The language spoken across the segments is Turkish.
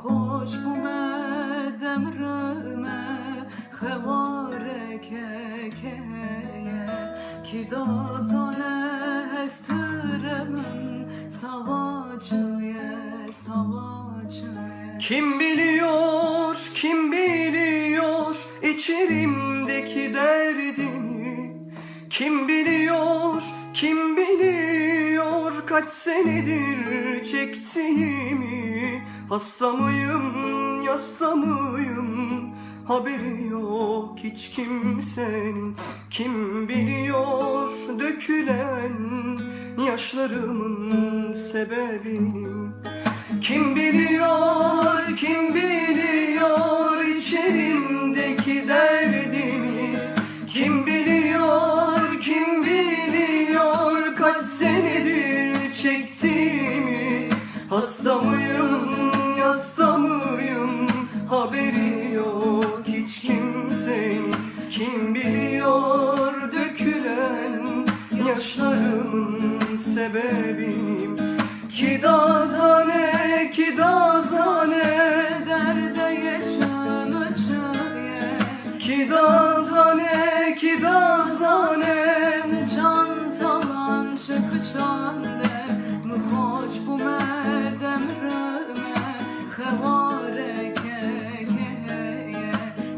خوش بومدم رمه خواره که کی دازانه هسترمن savaşçıya. Kim biliyor içerimdeki derdimi? Kim biliyor kaç senedir çektiğimi? Hasta mıyım, yasta mıyım, haberi yok hiç kimsenin. Kim biliyor dökülen yaşlarımın sebebini? Kim biliyor içerimdeki derdimi? Kim biliyor kaç senedir çektiğimi? Hasta mıyım, yasta mıyım, haberi yok hiç kimsenin. Kim biliyor dökülen yaşlarımın sebebini? Ki dazane derde geçemeyeceğim. Ki dazane can zalan çıkışande hoş bu medem reme xevare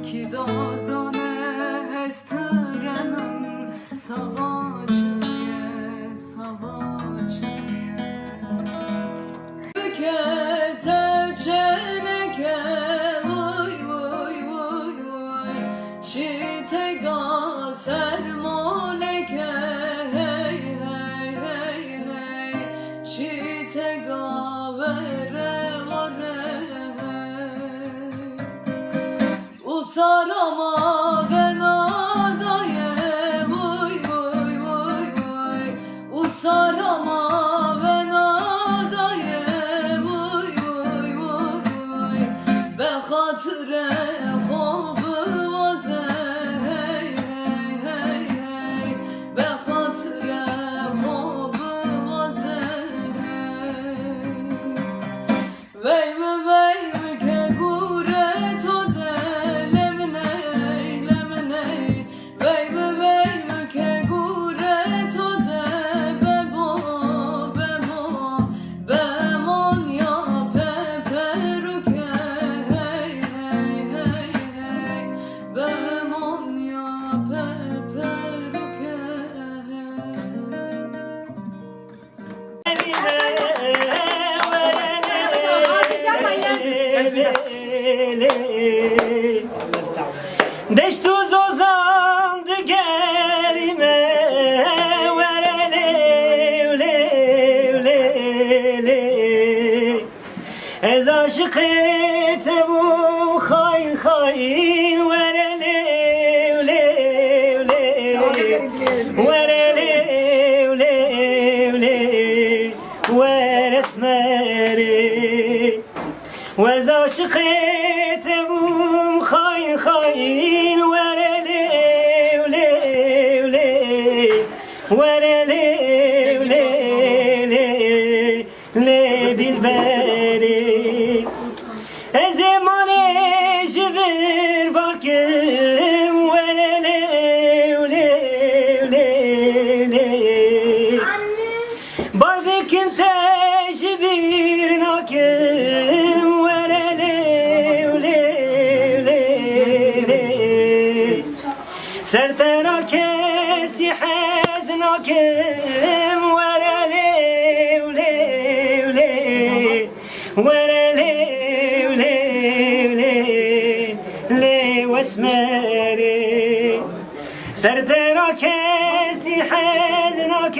ki dazane hesteremen savaşıye. Tevceneke vay çitega sermoneke hey çitega vere usarama venadaye vay usarama خاطره خوب واسه به خاطر خوب واسه وی که گوره تو دلم نی وی که گوره تو دل بمون یا پپرو که Deştuz ozandı gerime verele ez aşık ete bu hain verele veresmeri ez aşık ete bu hain verele dilberi ez emane jibir barkim verele barbekim tejbir nakim verele sertera kesi haznakim verele واسمري سرترا كسي حزنك